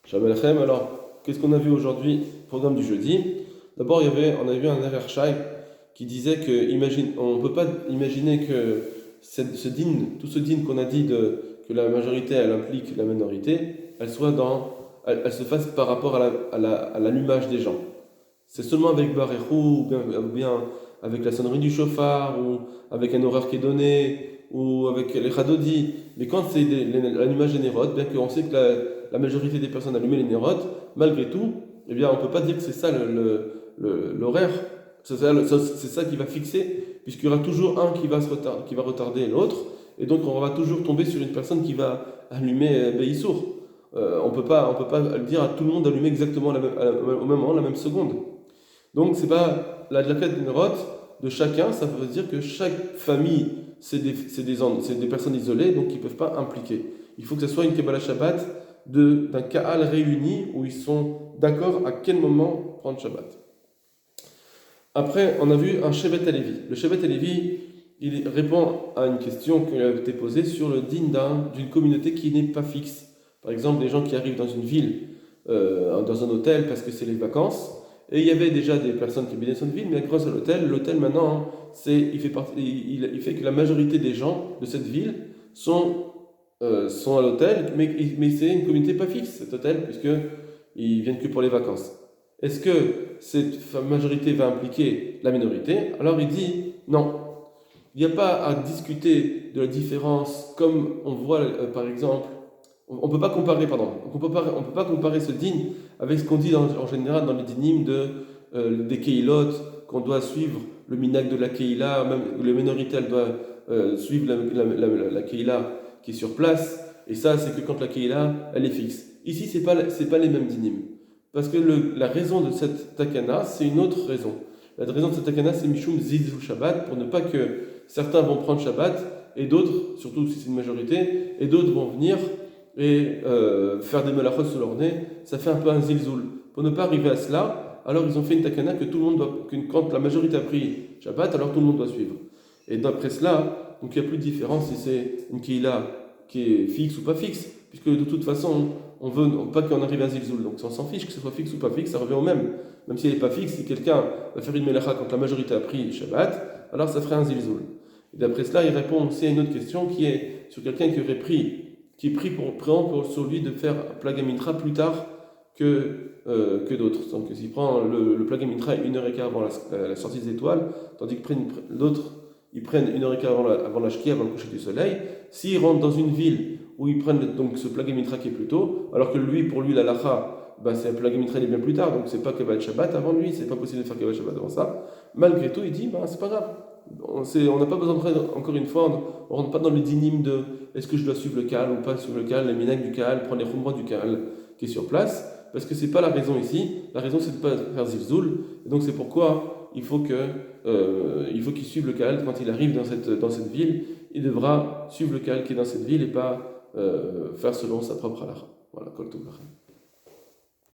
Shabbat Lechem. Alors, qu'est-ce qu'on a vu aujourd'hui? Programme du jeudi. D'abord, on a vu un Erer Shai qui disait on ne peut pas imaginer que tout ce din qu'on a dit que la majorité elle implique la minorité, elle se fasse par rapport à l'allumage des gens. C'est seulement avec Barechou, ou bien avec la sonnerie du chauffard, ou avec un horaire qui est donné, ou avec les Chadodi. Mais quand c'est l'allumage des nérotes, bien qu'on sait que la majorité des personnes allument les nérotes, malgré tout, eh bien, on ne peut pas dire que c'est ça l'horaire. C'est ça qui va fixer, puisqu'il y aura toujours un qui va retarder l'autre, et donc on va toujours tomber sur une personne qui va allumer Beissour. On peut pas dire à tout le monde d'allumer exactement au même moment, la même seconde. Donc c'est pas la dlaquette nérote de chacun, ça veut dire que chaque famille, c'est des personnes isolées, donc ils ne peuvent pas impliquer. Il faut que ce soit une Kabbalah Shabbat d'un Kaal réuni où ils sont d'accord à quel moment prendre Shabbat. Après, on a vu un Shevet Alevi. Le Shevet Alevi, il répond à une question qui a été posée sur le din d'une communauté qui n'est pas fixe. Par exemple, des gens qui arrivent dans une ville, dans un hôtel parce que c'est les vacances, et il y avait déjà des personnes qui habitaient dans cette ville, mais grâce à l'hôtel maintenant, il fait que la majorité des gens de cette ville sont à l'hôtel, mais c'est une communauté pas fixe, cet hôtel, puisqu'ils viennent que pour les vacances. Est-ce que cette majorité va impliquer la minorité? Alors il dit non. Il n'y a pas à discuter de la différence comme on voit par exemple. On ne peut pas comparer, pardon. On peut pas comparer ce din avec ce qu'on dit en général dans les dinim des keilot, qu'on doit suivre le minag de la keila, même la minorité elle doit suivre la keila qui est sur place. Et ça, c'est que quand la keila elle est fixe. Ici, c'est pas les mêmes dinim. Parce que la raison de cette takana, c'est une autre raison. La raison de cette takana, c'est Mishum Zilzul Shabbat, pour ne pas que certains vont prendre Shabbat, et d'autres, surtout si c'est une majorité, et d'autres vont venir et faire des melachos sur leur nez. Ça fait un peu un zilzul. Pour ne pas arriver à cela, alors ils ont fait une takana que tout le monde quand la majorité a pris Shabbat, alors tout le monde doit suivre. Et d'après cela, donc il n'y a plus de différence si c'est une keila qui est fixe ou pas fixe, puisque de toute façon, on veut pas qu'on arrive à un zilzul. Donc on s'en fiche que ce soit fixe ou pas fixe, ça revient au même. Même si elle n'est pas fixe, si quelqu'un va faire une melacha quand la majorité a pris Shabbat, alors ça ferait un zilzul. Et d'après cela, il répond aussi à une autre question qui est sur quelqu'un qui est pris pour sur lui de faire Plagamitra plus tard que d'autres. Donc s'il prend le Plagamitra 1h15 avant la sortie des étoiles, tandis que d'autres, ils prennent 1h15 avant la shkia, avant le coucher du soleil, s'ils rentrent dans une ville où ils prennent donc ce Plagamitra qui est plus tôt, alors que pour lui, la lacha, c'est un Plagamitra il est bien plus tard, donc c'est pas Kabbalah Shabbat avant lui, c'est pas possible de faire Kabbalah Shabbat avant ça. Malgré tout, il dit, c'est pas grave. On n'a pas besoin de encore une fois, on ne rentre pas dans le dinim de est-ce que je dois suivre le Kaal ou pas suivre le Kaal, les minag du Kaal, prendre les khumra du Kaal qui est sur place, parce que c'est pas la raison ici. La raison c'est de ne pas faire zilzul, et donc c'est pourquoi il faut qu'il suive le Kaal quand il arrive dans cette ville. Il devra suivre le Kaal qui est dans cette ville et pas faire selon sa propre halakha. Voilà, kol tov lachem.